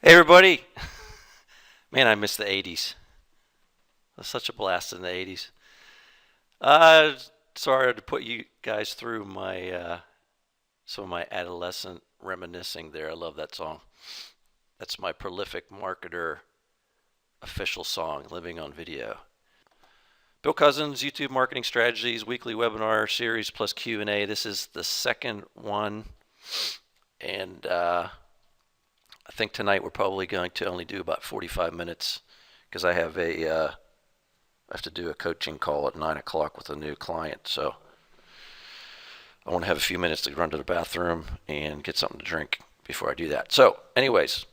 Hey everybody! Man, I miss the 80s. It was such a blast in the 80s. Uh, Sorry to put you guys through my some of my adolescent reminiscing there. I love that song. That's my prolific marketer official song, Living on Video. Bill Cousins, YouTube Marketing Strategies, weekly webinar series plus Q&A. This is the second one, and I think tonight we're probably going to only do about 45 minutes because I have to do a coaching call at 9 o'clock with a new client. So I want to have a few minutes to run to the bathroom and get something to drink before I do that. So anyways,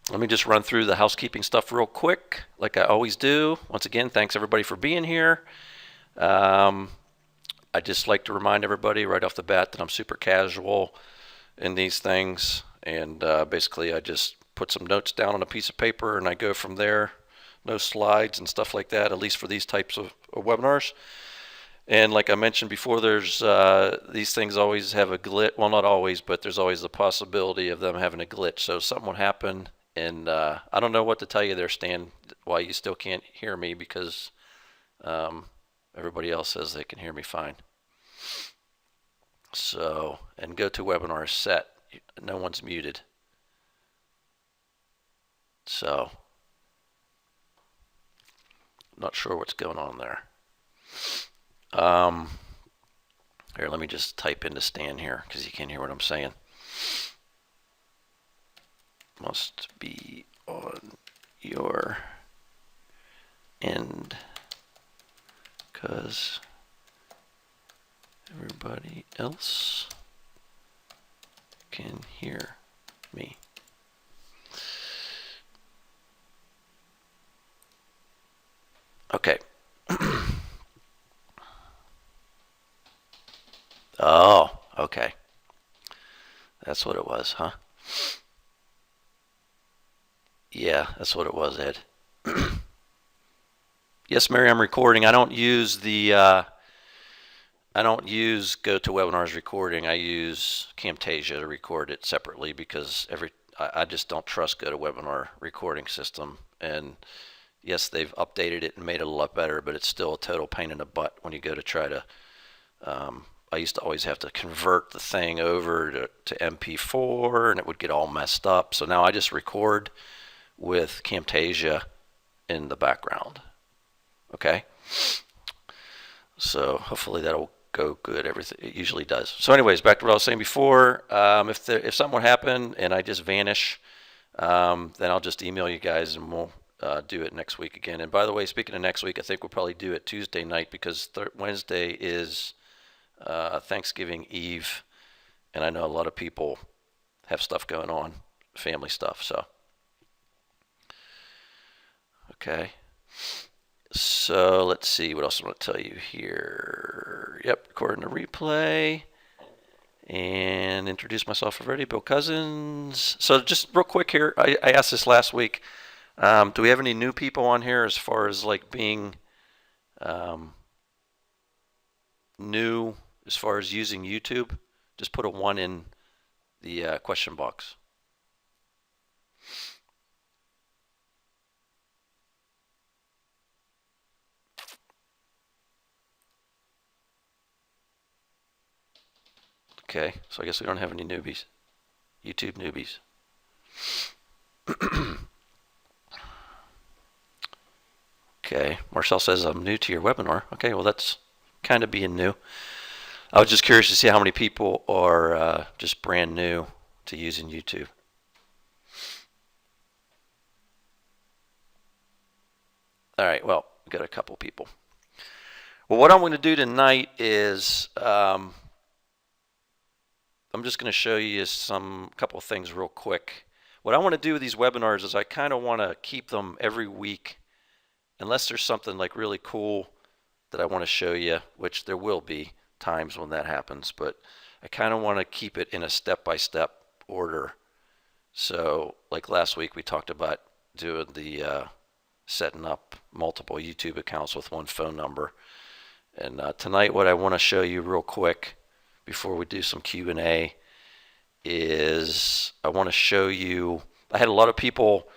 let me just run through the housekeeping stuff real quick, like I always do. Once again, thanks everybody for being here. I just like to remind everybody right off the bat that I'm super casual in these things. And basically I just put some notes down on a piece of paper and I go from there. No slides and stuff like that, at least for these types of webinars. And like I mentioned before, there's these things always have a glitch. Well, not always, but there's always the possibility of them having a glitch. So something would happen, and I don't know what to tell you there, Stan, why you still can't hear me, because everybody else says they can hear me fine. So, and go to webinar set. No one's muted. So, not sure what's going on there. Here, let me just type into Stan here because you can't hear what I'm saying. Must be on your end because everybody else can hear me. Okay. Oh, okay. That's what it was, huh? Yeah, that's what it was, Ed. Yes, Mary, I'm recording. I don't use GoToWebinar's recording. I use Camtasia to record it separately because I just don't trust GoToWebinar recording system. And yes, they've updated it and made it a lot better, but it's still a total pain in the butt when you go to try to. I used to always have to convert the thing over to MP4, and it would get all messed up. So now I just record with Camtasia in the background. Okay. So hopefully that'll go good. Everything it usually does. So anyways, back to what I was saying before. If something would happen and I just vanish, then I'll just email you guys and we'll do it next week again. And by the way, speaking of next week, I think we'll probably do it Tuesday night because Wednesday is Thanksgiving Eve, and I know a lot of people have stuff going on, family stuff. So okay. So let's see, what else I want to tell you here. Yep, recording a replay. And introduce myself already, Bill Cousins. So just real quick here, I asked this last week. Do we have any new people on here as far as like being new as far as using YouTube? Just put a 1 in the question box. Okay, so I guess we don't have any newbies. YouTube newbies. Okay, Marcel says I'm new to your webinar. Okay, well that's kind of being new. I was just curious to see how many people are just brand new to using YouTube. All right, well, we got a couple people. Well, what I'm going to do tonight is I'm just going to show you a couple of things real quick. What I want to do with these webinars is I kind of want to keep them every week, unless there's something like really cool that I want to show you, which there will be times when that happens, but I kind of want to keep it in a step-by-step order. So like last week we talked about doing the setting up multiple YouTube accounts with one phone number. And tonight what I want to show you real quick before we do some Q&A is I want to show you I had a lot of people.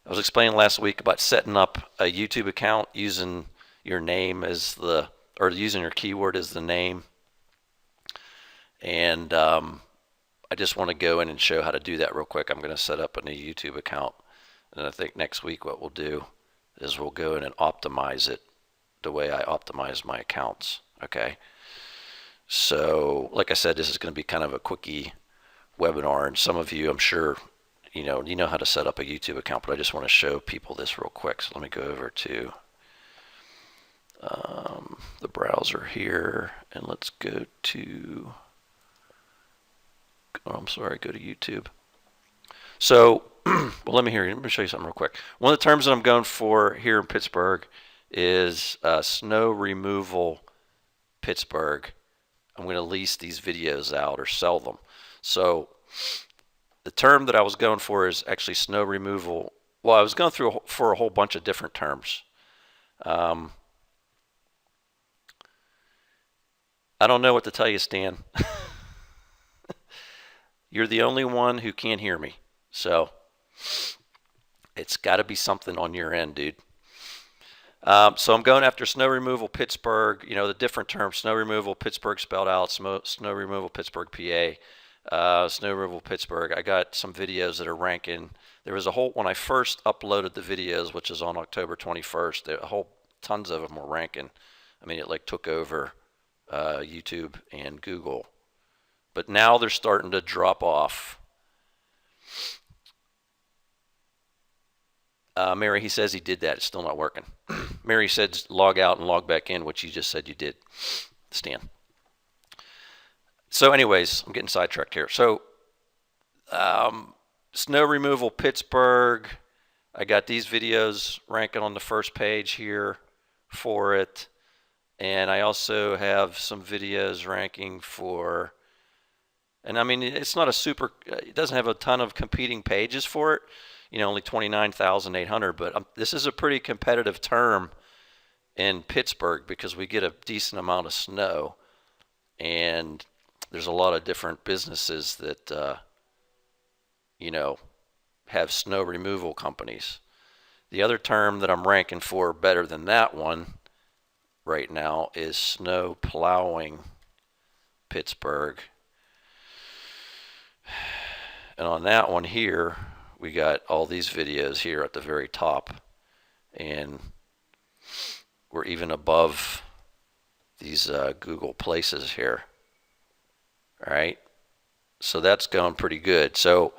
I was explaining last week about setting up a YouTube account using your name as the, or using your keyword as the name. And I just want to go in and show how to do that real quick. I'm going to set up a new YouTube account. And I think next week what we'll do is we'll go in and optimize it the way I optimize my accounts. Okay. So like I said, this is going to be kind of a quickie webinar. And some of you, I'm sure, you know how to set up a YouTube account, but I just want to show people this real quick. So let me go over to the browser here, and let's go to, oh, I'm sorry, go to YouTube. So, well, let me show you something real quick. One of the terms that I'm going for here in Pittsburgh is snow removal Pittsburgh. I'm going to lease these videos out or sell them. So the term that I was going for is actually snow removal. Well, I was going through for a whole bunch of different terms. I don't know what to tell you, Stan. You're the only one who can't hear me. So it's got to be something on your end, dude. So I'm going after snow removal Pittsburgh, the different terms, snow removal Pittsburgh spelled out, snow removal Pittsburgh PA, snow removal Pittsburgh. I got some videos that are ranking. There was a whole, when I first uploaded the videos, which is on October 21st, tons of them were ranking. I mean, it like took over YouTube and Google. But now they're starting to drop off. Mary, he says he did that. It's still not working. Mary said log out and log back in, which you just said you did, Stan. So anyways, I'm getting sidetracked here. So snow removal Pittsburgh. I got these videos ranking on the first page here for it. And I also have some videos ranking for, and I mean, it's not a super, it doesn't have a ton of competing pages for it. Only 29,800, but this is a pretty competitive term in Pittsburgh because we get a decent amount of snow, and there's a lot of different businesses that, have snow removal companies. The other term that I'm ranking for better than that one right now is snow plowing Pittsburgh. And on that one here, we got all these videos here at the very top, and we're even above these Google places here. All right, so that's going pretty good. So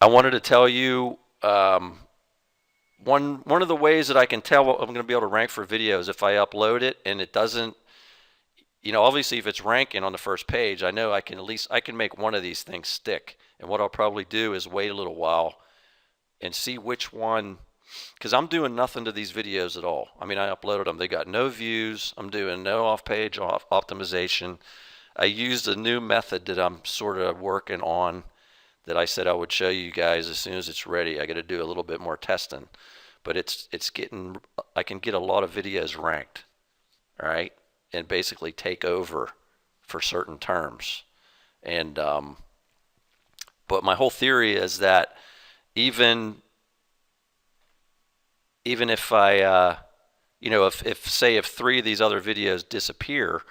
I wanted to tell you one of the ways that I can tell what I'm going to be able to rank for videos if I upload it and it doesn't, obviously if it's ranking on the first page, I know I can make one of these things stick. And what I'll probably do is wait a little while and see which one, because I'm doing nothing to these videos at all. I mean, I uploaded them. They got no views. I'm doing no off-page optimization. I used a new method that I'm sort of working on that I said I would show you guys as soon as it's ready. I got to do a little bit more testing. But I can get a lot of videos ranked, all right, and basically take over for certain terms. And but my whole theory is that even if I, if 3 of these other videos disappear,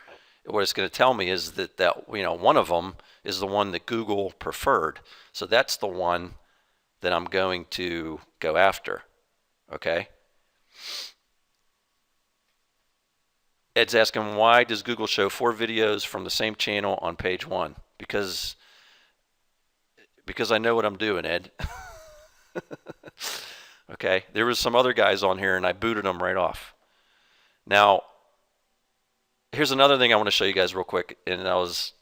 what it's going to tell me is that one of them is the one that Google preferred. So that's the one that I'm going to go after. Okay. Ed's asking, why does Google show 4 videos from the same channel on page 1? Because I know what I'm doing, Ed. Okay, there was some other guys on here and I booted them right off. Now, here's another thing I want to show you guys real quick. And I was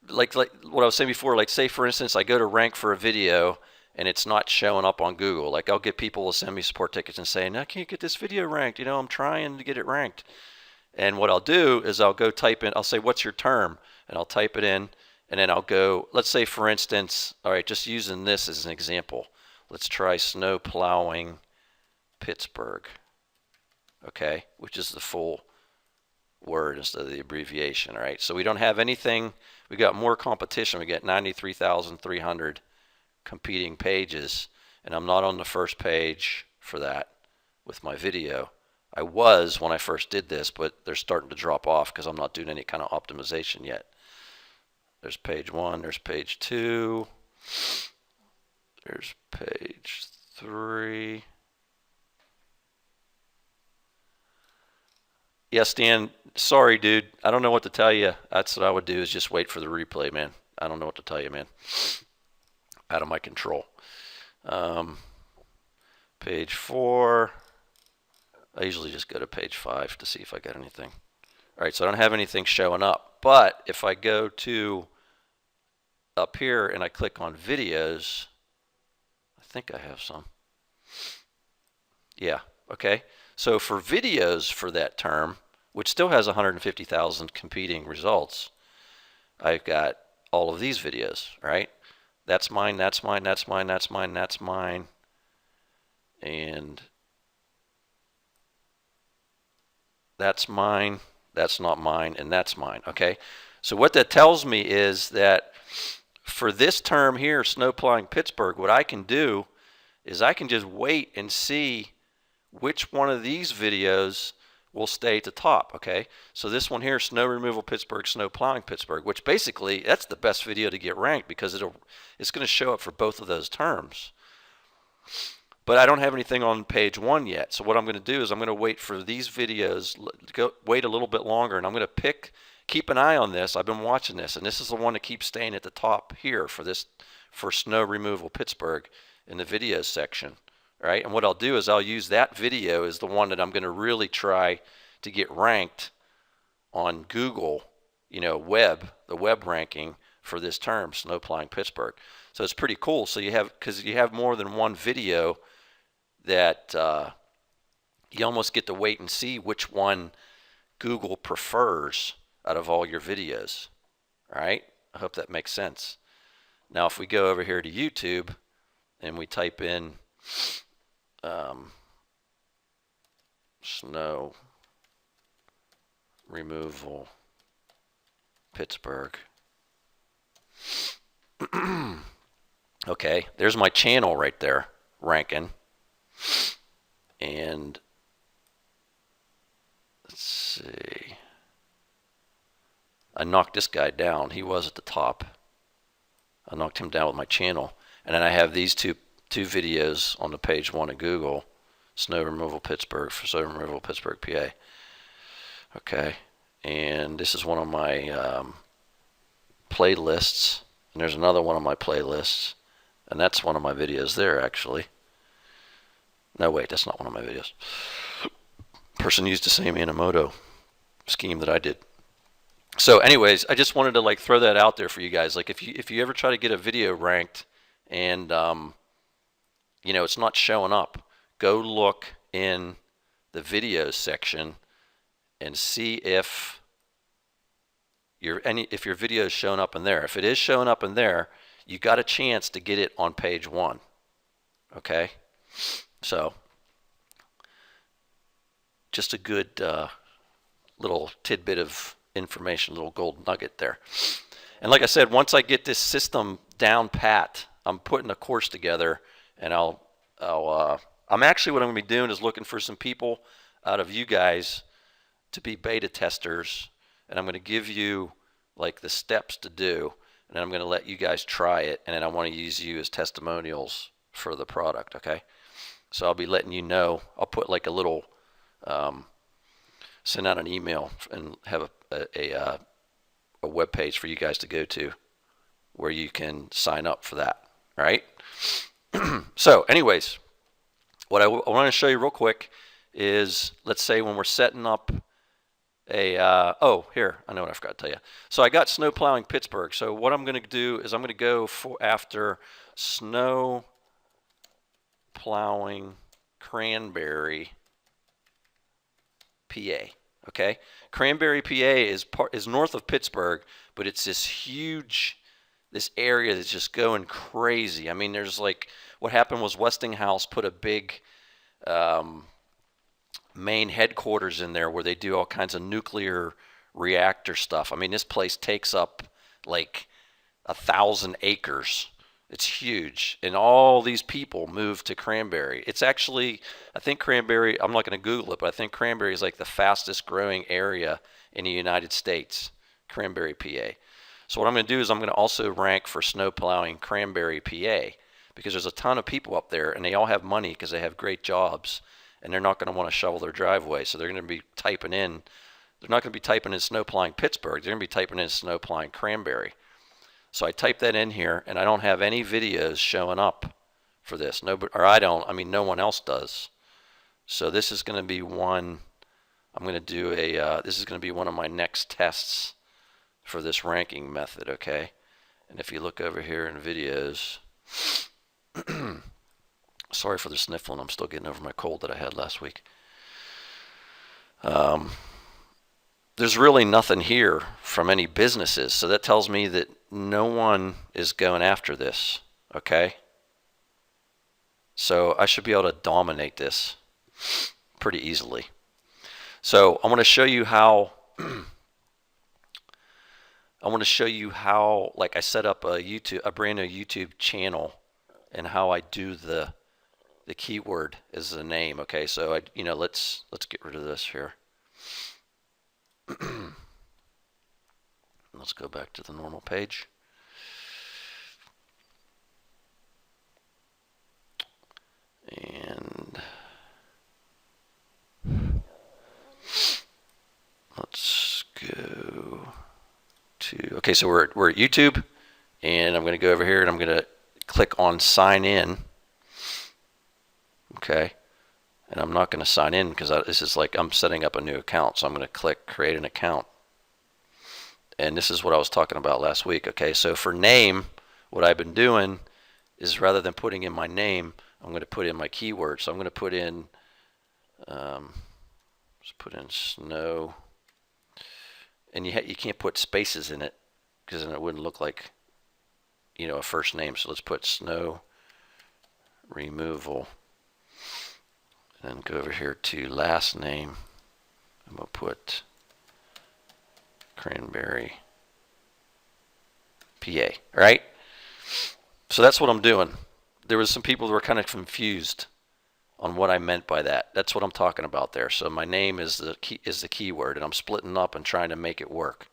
like what I was saying before, like say for instance, I go to rank for a video and it's not showing up on Google. Like I'll get people to send me support tickets and saying, I can't get this video ranked. I'm trying to get it ranked. And what I'll do is I'll go type in, I'll say, what's your term? And I'll type it in, and then I'll go, let's say for instance, all right, just using this as an example. Let's try snow plowing Pittsburgh, okay, which is the full word instead of the abbreviation, all right? So we don't have anything, we got more competition. We got 93,300 competing pages, and I'm not on the first page for that with my video. I was when I first did this, but they're starting to drop off because I'm not doing any kind of optimization yet. There's page 1, there's page 2, there's page 3. Yes, Dan, sorry, dude. I don't know what to tell you. That's what I would do, is just wait for the replay, man. I don't know what to tell you, man. Out of my control. Page 4. I usually just go to page 5 to see if I got anything. All right, so I don't have anything showing up. But if I go to up here and I click on videos, I think I have some. Yeah, okay. So for videos for that term, which still has 150,000 competing results, I've got all of these videos, right? That's mine, that's mine, that's mine, that's mine, that's mine. And that's mine, that's not mine, and that's mine, okay? So what that tells me is that for this term here, snow plowing Pittsburgh, what I can do is I can just wait and see which one of these videos will stay at the top, okay? So this one here, snow removal Pittsburgh, snow plowing Pittsburgh, which basically that's the best video to get ranked because it's going to show up for both of those terms. But I don't have anything on page 1 yet. So what I'm going to do is I'm going to wait for these videos, wait a little bit longer, and I'm going to keep an eye on this. I've been watching this, and this is the one that keeps staying at the top here for snow removal Pittsburgh in the videos section. Right? And what I'll do is I'll use that video as the one that I'm going to really try to get ranked on Google, the web ranking for this term, snow plowing Pittsburgh. So it's pretty cool. So because you have more than one video that you almost get to wait and see which one Google prefers out of all your videos. All right? I hope that makes sense. Now, if we go over here to YouTube and we type in snow removal Pittsburgh. Okay, there's my channel right there, ranking. And let's see. I knocked this guy down. He was at the top. I knocked him down with my channel. And then I have these two videos on the page 1 of Google, snow removal Pittsburgh, for snow removal Pittsburgh, PA. Okay, and this is one of my playlists, and there's another one of my playlists, and that's one of my videos there, actually. No, wait, that's not one of my videos. Person used the same Animoto scheme that I did. So anyways, I just wanted to throw that out there for you guys. Like if you ever try to get a video ranked and it's not showing up, go look in the videos section and see if your video is showing up in there. If it is showing up in there, you got a chance to get it on page 1. Okay? So just a good little tidbit of information, little gold nugget there. And like I said, once I get this system down pat, I'm putting a course together, and I'm actually, what I'm going to be doing is looking for some people out of you guys to be beta testers, and I'm going to give you the steps to do, and then I'm going to let you guys try it, and then I want to use you as testimonials for the product, okay? So I'll be letting you know. I'll put a little, send out an email and have a web page for you guys to go to where you can sign up for that, all right? So anyways, what I want to show you real quick is, let's say when we're setting up here, I know what I forgot to tell you. So I got snow plowing Pittsburgh. So what I'm going to do is I'm going to go after snow plowing Cranberry, PA. Okay, Cranberry, PA is north of Pittsburgh, but it's this area that's just going crazy. I mean, there's what happened was Westinghouse put a big main headquarters in there where they do all kinds of nuclear reactor stuff. I mean, this place takes up like 1,000 acres. It's huge, and all these people moved to Cranberry. It's actually, I think Cranberry, I'm not going to Google it, but I think Cranberry is like the fastest growing area in the United States, Cranberry, PA. So what I'm going to do is I'm going to also rank for snow plowing Cranberry, PA, because there's a ton of people up there, and they all have money because they have great jobs, and they're not going to want to shovel their driveway. So they're going to be typing in, they're not going to be typing in snow plowing Pittsburgh. They're going to be typing in snow plowing Cranberry. So I type that in here, and I don't have any videos showing up for this. No, or I don't. I mean, no one else does. So this is going to be one. I'm going to do a. This is going to be one of my next tests for this ranking method. Okay. And if you look over here in videos, sorry for the sniffling. I'm still getting over my cold that I had last week. There's really nothing here from any businesses, so that tells me that no one is going after this, okay? So I should be able to dominate this pretty easily. So I want to show you how like I set up a brand new YouTube channel, and how I do the keyword as the name. Okay, so let's get rid of this here. Let's go back to the normal page. And let's go to, okay, so we're at YouTube, and I'm going to go over here and I'm going to click on sign in. Okay. And I'm not going to sign in because this is like I'm setting up a new account. So I'm going to click create an account. And this is what I was talking about last week. Okay, so for name, what I've been doing is rather than putting in my name, I'm going to put in my keyword. So I'm going to put in, let's put in snow. And you can't put spaces in it because then it wouldn't look like, a first name. So let's put snow removal. And then go over here to last name. I'm going to put Cranberry, PA. All right? So that's what I'm doing. There was some people that were kind of confused on what I meant by that. That's what I'm talking about there. So my name is the keyword, and I'm splitting up and trying to make it work.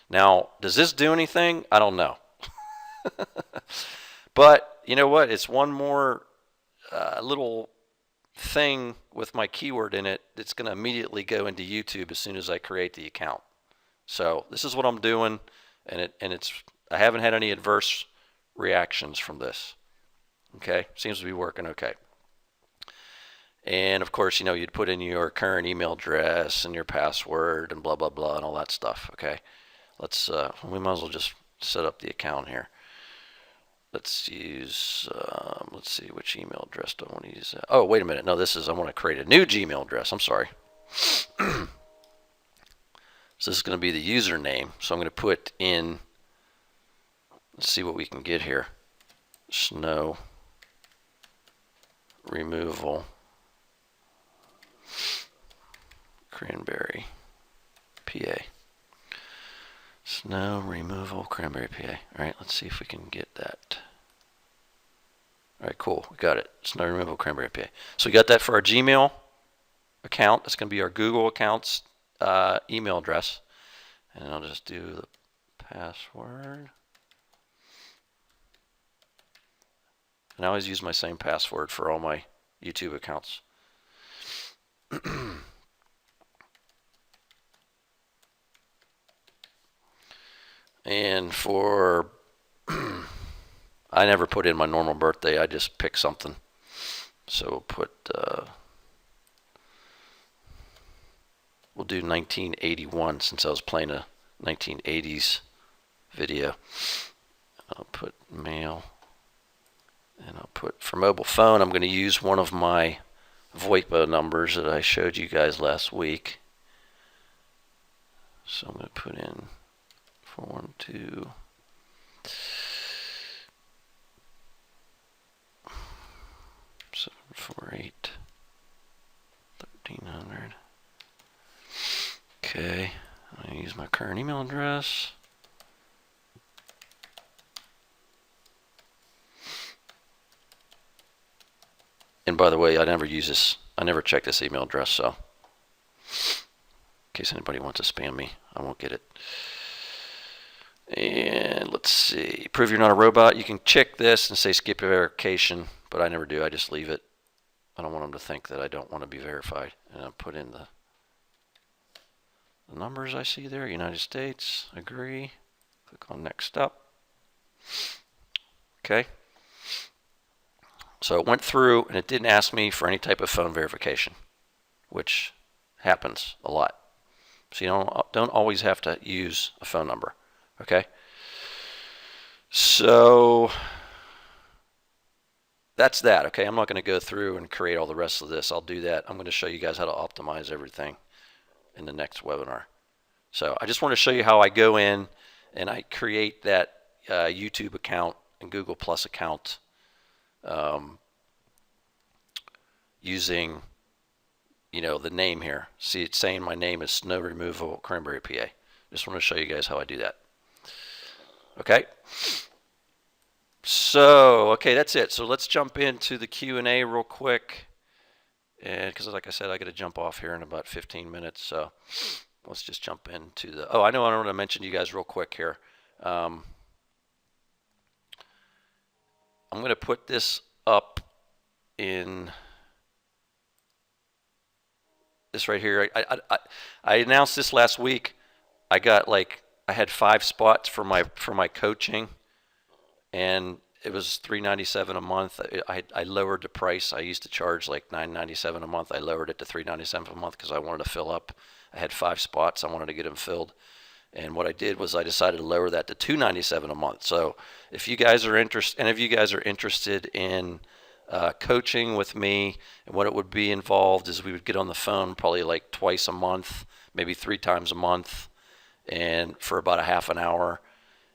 Now, does this do anything? I don't know. But you know what? It's one more little thing with my keyword in it that's going to immediately go into YouTube as soon as I create the account. So this is what I'm doing, and I haven't had any adverse reactions from this. Okay, seems to be working okay. And of course, you'd put in your current email address and your password and blah blah blah and all that stuff. Okay, we might as well just set up the account here. Let's use, let's see, which email address do I want to use? Oh, wait a minute. No, I want to create a new Gmail address. I'm sorry. So this is going to be the username. So I'm going to put in, let's see what we can get here. Snow removal Cranberry, PA. Snow removal Cranberry, PA. All right, let's see if we can get that. All right, cool. We got it. Snow removal Cranberry, PA. So we got that for our Gmail account. That's going to be our Google account's email address. And I'll just do the password. And I always use my same password for all my YouTube accounts. And for, I never put in my normal birthday. I just pick something. So we'll put, we'll do 1981 since I was playing a 1980s video. I'll put mail. And I'll put, for mobile phone, I'm going to use one of my VoIP numbers that I showed you guys last week. So I'm going to put in 412 748 1300. current email address. And by the way, I never use this. I never check this email address, so in case anybody wants to spam me, I won't get it. And let's see. Prove you're not a robot. You can check this and say skip verification, but I never do. I just leave it. I don't want them to think that I don't want to be verified. And I'll put in the numbers I see there. United States. Agree. Click on next up. Okay. So it went through and it didn't ask me for any type of phone verification, which happens a lot. So you don't always have to use a phone number. Okay. So that's that. Okay. I'm not going to go through and create all the rest of this. I'll do that. I'm going to show you guys how to optimize everything in the next webinar. So I just want to show you how I go in and I create that YouTube account and Google Plus account using, the name here. See, it's saying my name is Snow Removal Cranberry, PA. Just want to show you guys how I do that. Okay. So, okay, that's it. So let's jump into the Q&A real quick. And because like I said, I got to jump off here in about 15 minutes. So let's just jump into the, I want to mention to you guys real quick here. I'm going to put this up in this right here. I announced this last week. I had 5 spots for my coaching, and it was $397 a month. I lowered the price. I used to charge like $997 a month. I lowered it to $397 a month because I wanted to fill up. I had 5 spots. I wanted to get them filled. And what I did was I decided to lower that to $297 a month. So if you guys are interested in coaching with me, and what it would be involved is we would get on the phone probably like twice a month, maybe 3 times a month, and for about a half an hour.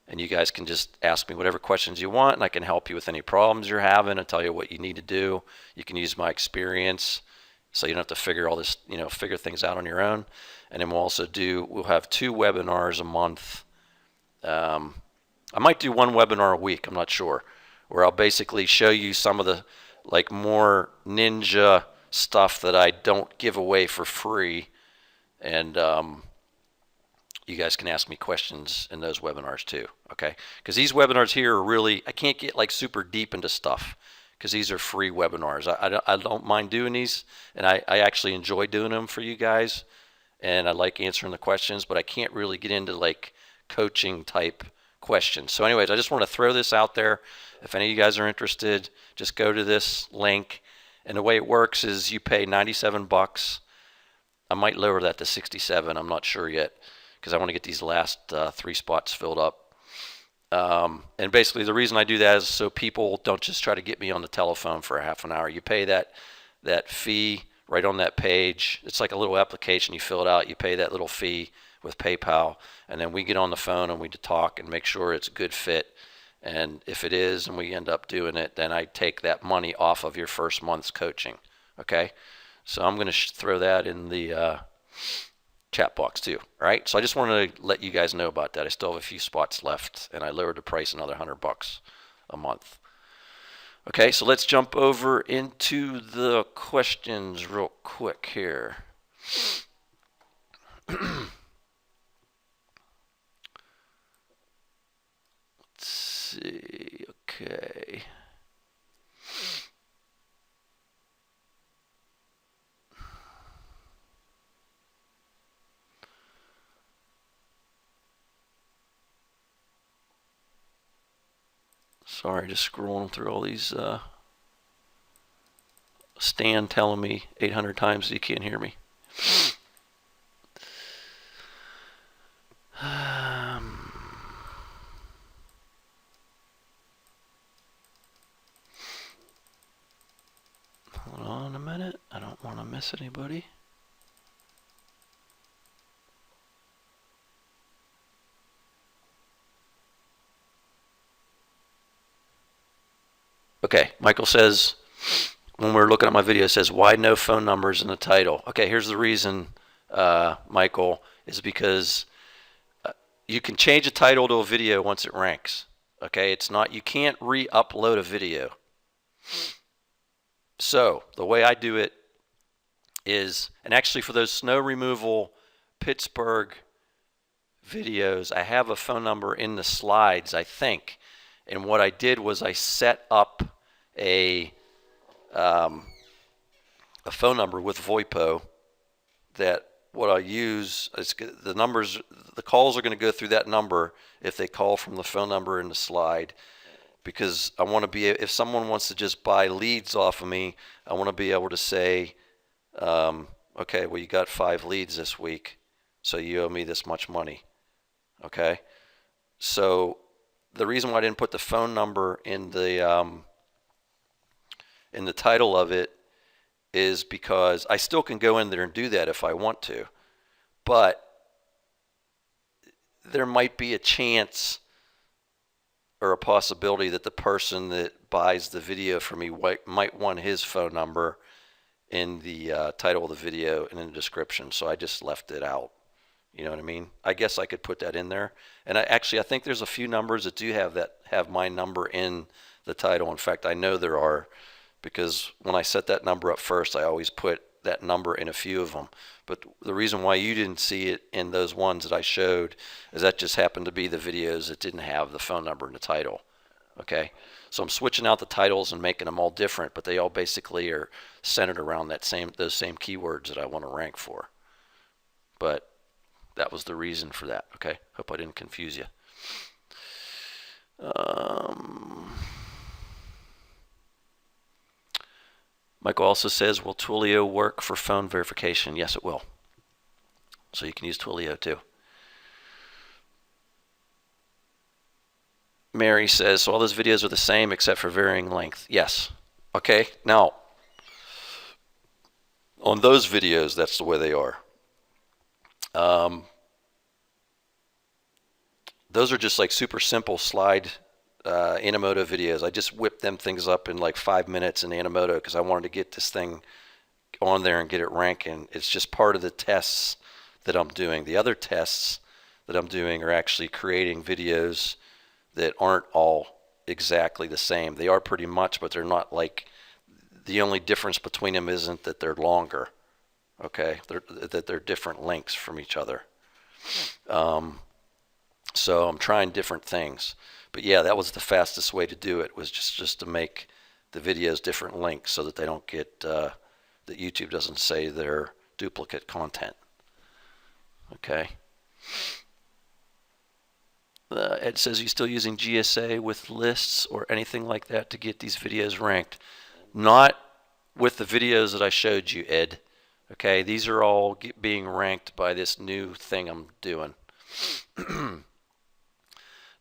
And you guys can just ask me whatever questions you want, and I can help you with any problems you're having and tell you what you need to do. You can use my experience, so you don't have to figure all this, figure things out on your own. And then we'll have 2 webinars a month. I might do 1 webinar a week, I'm not sure, where I'll basically show you some of the more ninja stuff that I don't give away for free. And you guys can ask me questions in those webinars too, okay? Because these webinars here are really, I can't get super deep into stuff because these are free webinars. I don't mind doing these, and I actually enjoy doing them for you guys, and I like answering the questions, but I can't really get into coaching type questions. So anyways, I just want to throw this out there. If any of you guys are interested, just go to this link, and the way it works is you pay $97. I might lower that to $67. I'm not sure yet, because I want to get these last 3 spots filled up. And basically the reason I do that is so people don't just try to get me on the telephone for a half an hour. You pay that fee right on that page. It's like a little application. You fill it out. You pay that little fee with PayPal, and then we get on the phone and we talk and make sure it's a good fit. And if it is and we end up doing it, then I take that money off of your first month's coaching. Okay? So I'm going to throw that in the chat box too. All right? So I just wanted to let you guys know about that. I still have a few spots left, and I lowered the price another $100 a month. Okay, so let's jump over into the questions real quick here. Let's see. Okay. Sorry, just scrolling through all these. Stan telling me 800 times he can't hear me. Hold on a minute. I don't want to miss anybody. Okay, Michael says, when we're looking at my video, it says, why no phone numbers in the title? Okay, here's the reason, Michael, is because you can change the title to a video once it ranks. Okay, it's not, you can't re-upload a video. So the way I do it is, and actually for those snow removal Pittsburgh videos, I have a phone number in the slides, I think. And what I did was I set up a phone number with VoIPO that what I use is the numbers, the calls are going to go through that number if they call from the phone number in the slide, because I want to be, if someone wants to just buy leads off of me, I want to be able to say, okay, well, you got 5 leads this week, so you owe me this much money. Okay, so the reason why I didn't put the phone number in the title of it is because I still can go in there and do that if I want to, but there might be a chance or a possibility that the person that buys the video from me might want his phone number in the title of the video and in the description, so I just left it out. You know what I mean? I guess I could put that in there. And I think there's a few numbers that do have my number in the title. In fact, I know there are, because when I set that number up first, I always put that number in a few of them. But the reason why you didn't see it in those ones that I showed is that just happened to be the videos that didn't have the phone number in the title. Okay? So I'm switching out the titles and making them all different, but they all basically are centered around those same keywords that I want to rank for. But that was the reason for that. Okay? Hope I didn't confuse you. Michael also says, will Twilio work for phone verification? Yes, it will. So you can use Twilio too. Mary says, so all those videos are the same except for varying length. Yes. Okay, now, on those videos, that's the way they are. Those are just like super simple slide Animoto videos. I just whipped them things up in like 5 minutes in Animoto because I wanted to get this thing on there and get it ranking. It's just part of the tests that I'm doing. The other tests that I'm doing are actually creating videos that aren't all exactly the same. They are pretty much, but they're not like, the only difference between them isn't that they're longer. Okay, that they're different lengths from each other. So I'm trying different things. But yeah, that was the fastest way to do it, was just to make the videos different lengths so that they don't get, that YouTube doesn't say they're duplicate content. Okay. Ed says, are you still using GSA with lists or anything like that to get these videos ranked? Not with the videos that I showed you, Ed. Okay, these are all being ranked by this new thing I'm doing.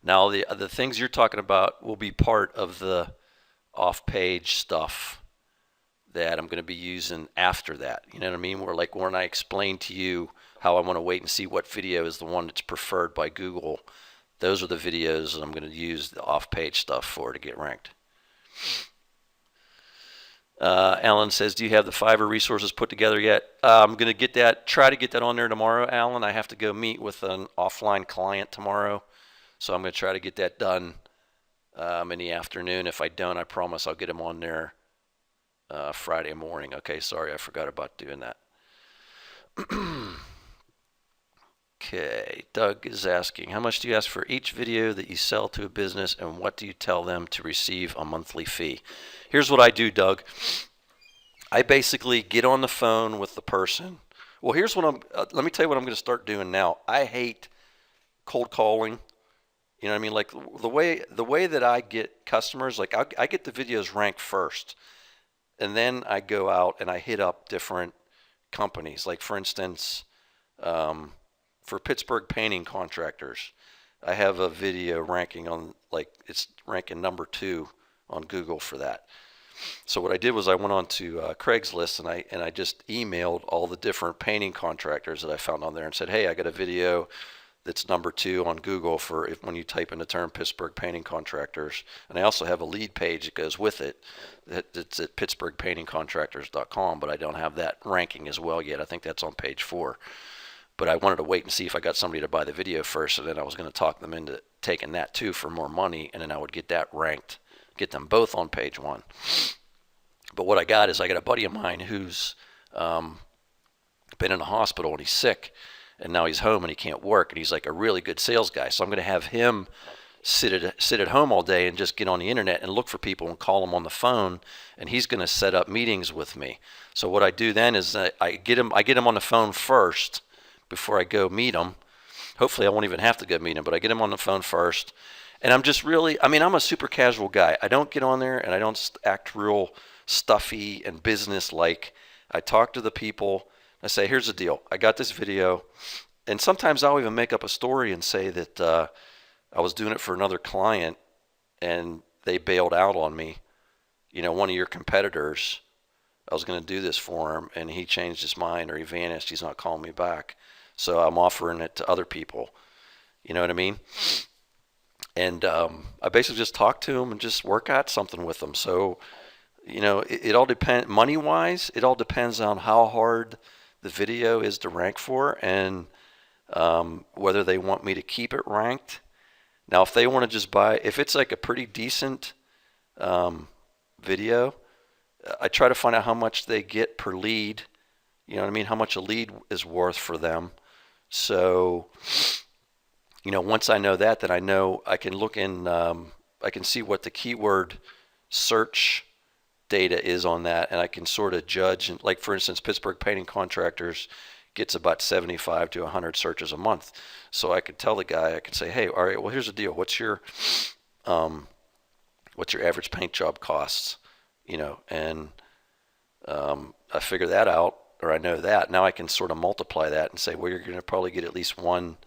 Now, the things you're talking about will be part of the off-page stuff that I'm going to be using after that. You know what I mean? Where, like, when I explain to you how I want to wait and see what video is the one that's preferred by Google, those are the videos that I'm going to use the off-page stuff for to get ranked. Alan says, do you have the Fiverr resources put together yet? I'm going to try to get that on there tomorrow, Alan. I have to go meet with an offline client tomorrow. So I'm going to try to get that done in the afternoon. If I don't, I promise I'll get them on there Friday morning. Okay, sorry, I forgot about doing that. Okay, Doug is asking, how much do you ask for each video that you sell to a business, and what do you tell them to receive a monthly fee? Here's what I do, Doug. I basically get on the phone with the person. Well, here's what let me tell you what I'm going to start doing now. I hate cold calling. You know what I mean? Like the way that I get customers, like I get the videos ranked first, and then I go out and I hit up different companies. Like, for instance, for Pittsburgh painting contractors, I have a video ranking on, like, it's ranking number 2 on Google for that. So what I did was I went on to Craigslist and I just emailed all the different painting contractors that I found on there and said, hey, I got a video that's number 2 on Google for when you type in the term Pittsburgh painting contractors. And I also have a lead page that goes with it. It's at pittsburghpaintingcontractors.com, but I don't have that ranking as well yet. I think that's on page 4. but I wanted to wait and see if I got somebody to buy the video first, and then I was going to talk them into taking that too for more money, and then I would get that ranked, get them both on page one. But what I got is I got a buddy of mine who's been in a hospital and he's sick, and now he's home and he can't work, and he's like a really good sales guy. So I'm going to have him sit at home all day and just get on the internet and look for people and call them on the phone, and he's going to set up meetings with me. So what I do then is I get him on the phone first before I go meet him. Hopefully I won't even have to go meet him, but I get him on the phone first. And I'm just really, I mean, I'm a super casual guy. I don't get on there and I don't act real stuffy and business-like. I talk to the people. I say, here's the deal. I got this video. And sometimes I'll even make up a story and say that I was doing it for another client and they bailed out on me. You know, one of your competitors, I was going to do this for him and he changed his mind or he vanished. He's not calling me back. So I'm offering it to other people. You know what I mean? And I basically just talk to them and just work out something with them. So, you know, it all depends, money-wise, it all depends on how hard the video is to rank for and whether they want me to keep it ranked. Now, if they want to just buy, if it's like a pretty decent video, I try to find out how much they get per lead. You know what I mean? How much a lead is worth for them. So, you know, once I know that, then I know I can look in, I can see what the keyword search data is on that, and I can sort of judge. And like, for instance, Pittsburgh Painting Contractors gets about 75 to 100 searches a month. So I could tell the guy, I could say, hey, all right, well, here's the deal. What's your average paint job costs? You know, and I figure that out, or I know that. Now I can sort of multiply that and say, well, you're going to probably get at least one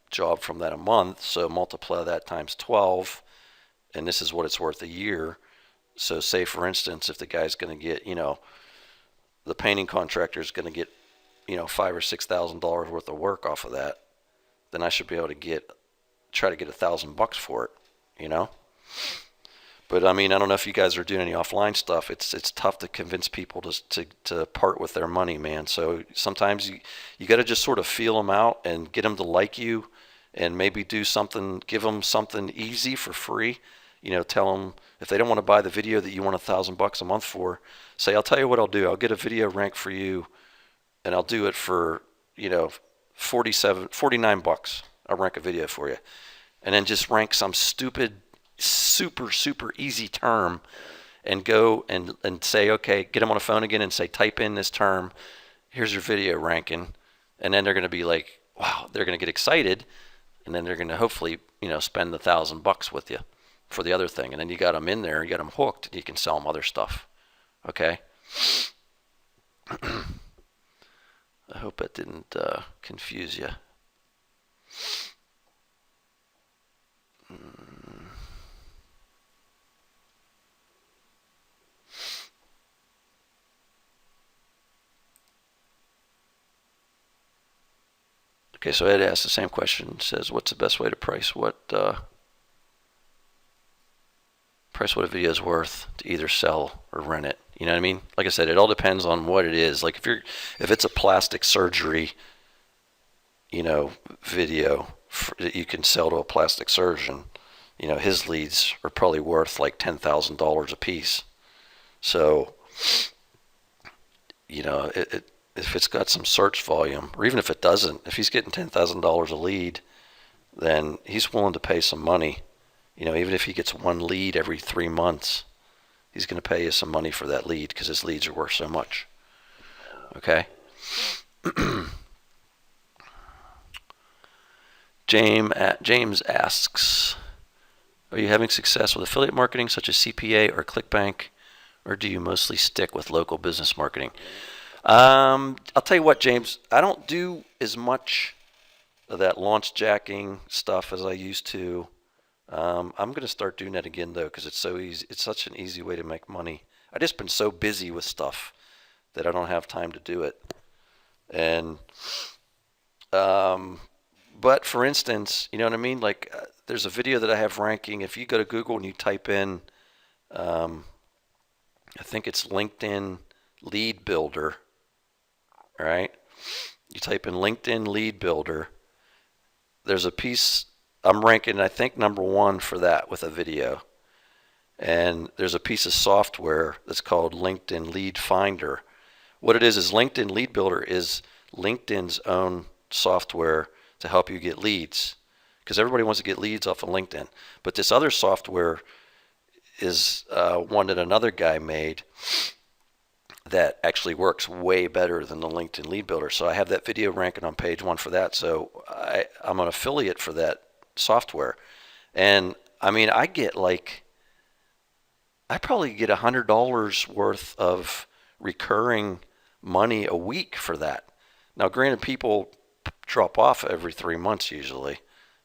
job from that a month. So multiply that times 12, and this is what it's worth a year. So say, for instance, if the guy's going to get, you know, the painting contractor is going to get, you know, $5,000 or $6,000 worth of work off of that, then I should be able to try to get $1,000 for it, you know. But I mean, I don't know if you guys are doing any offline stuff. It's tough to convince people to part with their money, man. So sometimes you got to just sort of feel them out and get them to like you, and maybe do something, give them something easy for free. You know, tell them if they don't want to buy the video that you want $1,000 a month for, say, I'll tell you what I'll do. I'll get a video ranked for you, and I'll do it for, you know, $49. I'll rank a video for you, and then just rank some stupid, super easy term, and go and say, okay, get them on the phone again and say, type in this term. Here's your video ranking, and then they're going to be like, wow, they're going to get excited, and then they're going to hopefully, you know, spend $1,000 with you for the other thing, and then you got them in there, you got them hooked, and you can sell them other stuff. Okay. I hope that didn't confuse you. Okay, so Ed asked the same question. Says, what's the best way to price what a video is worth to either sell or rent it? You know what I mean? Like I said, it all depends on what it is. Like if it's a plastic surgery, you know, video that you can sell to a plastic surgeon, you know, his leads are probably worth like $10,000 a piece. So, you know, if it's got some search volume, or even if it doesn't, if he's getting $10,000 a lead, then he's willing to pay some money. You know, even if he gets one lead every 3 months, he's going to pay you some money for that lead because his leads are worth so much. Okay? James asks, are you having success with affiliate marketing such as CPA or ClickBank, or do you mostly stick with local business marketing? I'll tell you what, James, I don't do as much of that launch jacking stuff as I used to. I'm going to start doing that again, though, because it's so easy. It's such an easy way to make money. I've just been so busy with stuff that I don't have time to do it. And, but for instance, you know what I mean? Like, there's a video that I have ranking. If you go to Google and you type in, I think it's LinkedIn Lead Builder, all right? You type in LinkedIn Lead Builder. There's a piece, I'm ranking, I think, #1 for that with a video. And there's a piece of software that's called LinkedIn Lead Finder. What it is LinkedIn Lead Builder is LinkedIn's own software to help you get leads, because everybody wants to get leads off of LinkedIn. But this other software is one that another guy made that actually works way better than the LinkedIn Lead Builder. So I have that video ranking on page 1 for that. So I'm an affiliate for that software. And I mean, I probably get $100 worth of recurring money a week for that. Now, granted, people drop off every 3 months usually.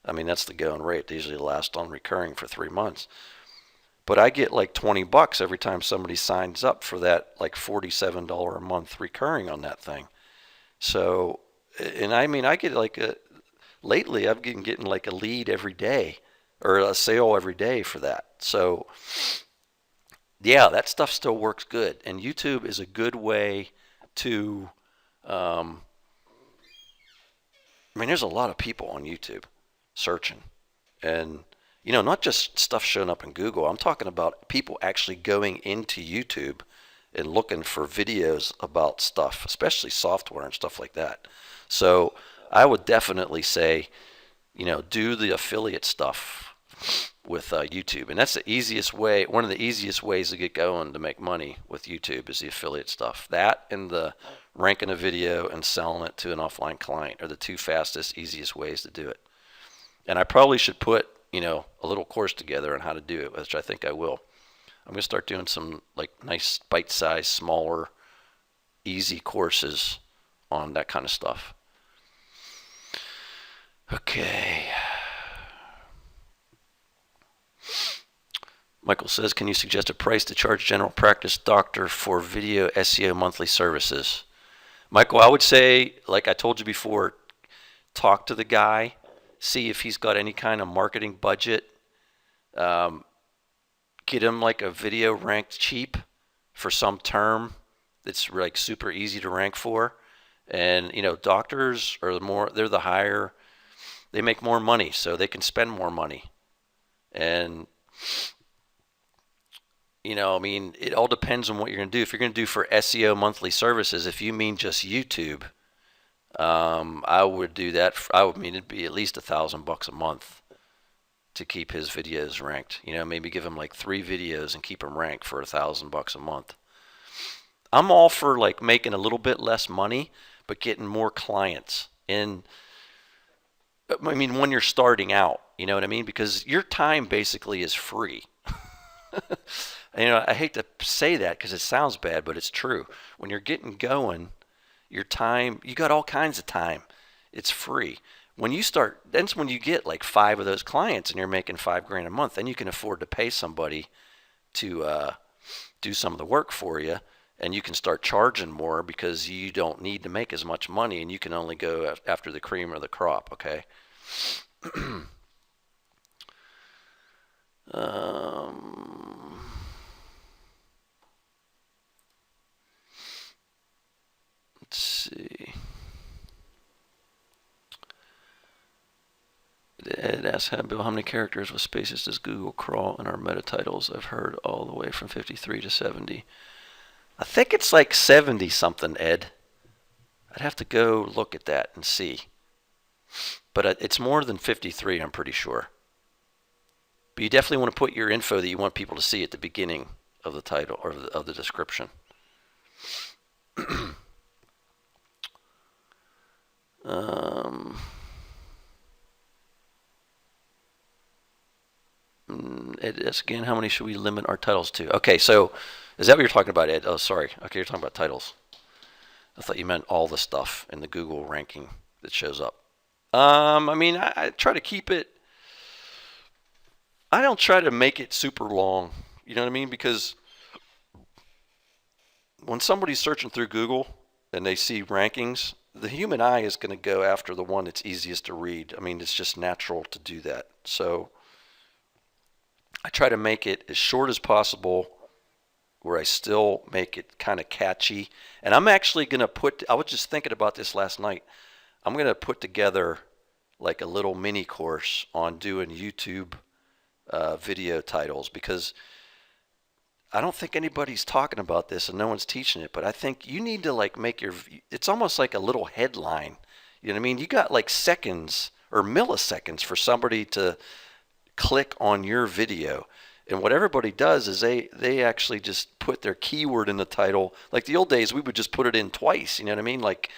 I mean, that's the going rate. They usually last on recurring for 3 months. But I get like $20 every time somebody signs up for that, like $47 a month recurring on that thing. So, and I mean, I get like lately I've been getting like a lead every day or a sale every day for that. So, yeah, that stuff still works good. And YouTube is a good way to, I mean, there's a lot of people on YouTube searching. And not just stuff showing up in Google. I'm talking about people actually going into YouTube and looking for videos about stuff, especially software and stuff like that. So I would definitely say, do the affiliate stuff with YouTube. And that's the easiest way, one of the easiest ways to get going to make money with YouTube is the affiliate stuff. That and the ranking a video and selling it to an offline client are the 2 fastest, easiest ways to do it. And I probably should put a little course together on how to do it, which I think I will. I'm going to start doing some like nice bite-sized, smaller, easy courses on that kind of stuff. Okay. Michael says, can you suggest a price to charge general practice doctor for video SEO monthly services? Michael, I would say, like I told you before, talk to the guy. See if he's got any kind of marketing budget. Get him like a video ranked cheap for some term that's like super easy to rank for. And doctors are they're the higher, they make more money, so they can spend more money. And I mean, it all depends on what you're going to do. If you're going to do for SEO monthly services, if you mean just YouTube, I would do that. It'd be at least $1,000 a month to keep his videos ranked. Maybe give him like 3 videos and keep them ranked for $1,000 a month. I'm all for like making a little bit less money, but getting more clients. And I mean, when you're starting out, you know what I mean? Because your time basically is free. I hate to say that because it sounds bad, but it's true. When you're getting going, your time, you got all kinds of time. It's free. When you start, that's when you get like 5 of those clients and you're making $5,000 a month. Then you can afford to pay somebody to do some of the work for you, and you can start charging more because you don't need to make as much money, and you can only go after the cream of the crop. Okay. Let's see. Ed asks, Bill, how many characters with spaces does Google crawl in our meta titles? I've heard all the way from 53 to 70. I think it's like 70 something, Ed. I'd have to go look at that and see. But it's more than 53, I'm pretty sure. But you definitely want to put your info that you want people to see at the beginning of the title or of the description. Ed asks again, how many should we limit our titles to? Okay, so is that what you're talking about, Ed? Oh, sorry. Okay, you're talking about titles. I thought you meant all the stuff in the Google ranking that shows up. I mean, I try to keep it. I don't try to make it super long. You know what I mean? Because when somebody's searching through Google and they see rankings, the human eye is going to go after the one that's easiest to read. I mean, it's just natural to do that. So I try to make it as short as possible where I still make it kind of catchy. And I'm actually going to I was just thinking about this last night. I'm going to put together like a little mini course on doing YouTube video titles, because I don't think anybody's talking about this and no one's teaching it, but I think you need to like make it's almost like a little headline. You know what I mean? You got like seconds or milliseconds for somebody to click on your video. And what everybody does is they actually just put their keyword in the title. Like the old days, we would just put it in twice. You know what I mean? Like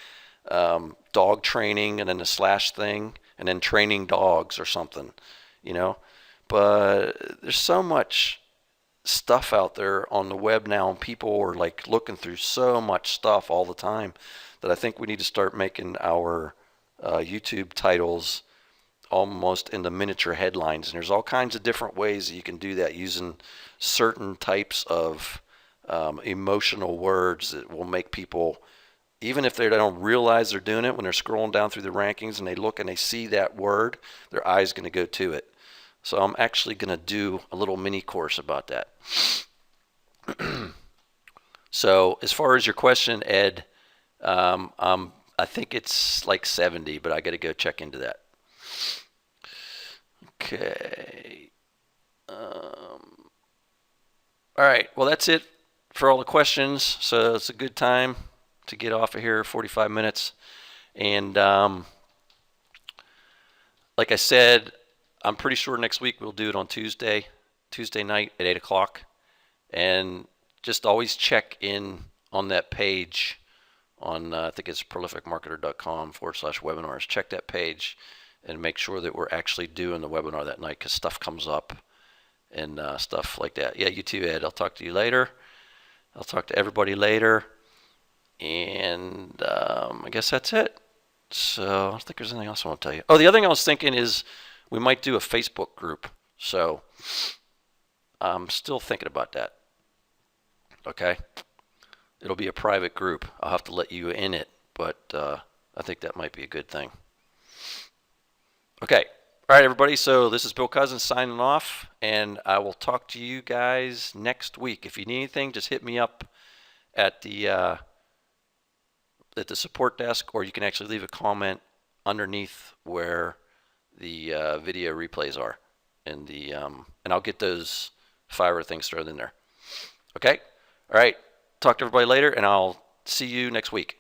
dog training and then a slash thing and then training dogs or something, you know? But there's so much stuff out there on the web now, and people are like looking through so much stuff all the time that I think we need to start making our YouTube titles almost into miniature headlines. And there's all kinds of different ways that you can do that using certain types of emotional words that will make people, even if they don't realize they're doing it, when they're scrolling down through the rankings and they look and they see that word, their eye's going to go to it. So I'm actually going to do a little mini course about that. So as far as your question, Ed, I think it's like 70, but I got to go check into that. Okay. All right. Well, that's it for all the questions. So it's a good time to get off of here, 45 minutes. And like I said, I'm pretty sure next week we'll do it on Tuesday night at 8 o'clock. And just always check in on that page on, I think it's prolificmarketer.com/webinars. Check that page and make sure that we're actually doing the webinar that night, because stuff comes up and stuff like that. Yeah, you too, Ed. I'll talk to you later. I'll talk to everybody later. And I guess that's it. So I don't think there's anything else I want to tell you. Oh, the other thing I was thinking is we might do a Facebook group. So I'm still thinking about that. Okay? It'll be a private group. I'll have to let you in it, but I think that might be a good thing. Okay. All right, everybody. So this is Bill Cousins signing off, and I will talk to you guys next week. If you need anything, just hit me up at the support desk, or you can actually leave a comment underneath where the video replays are, and I'll get those Fiverr things thrown in there. Okay. All right. Talk to everybody later, and I'll see you next week.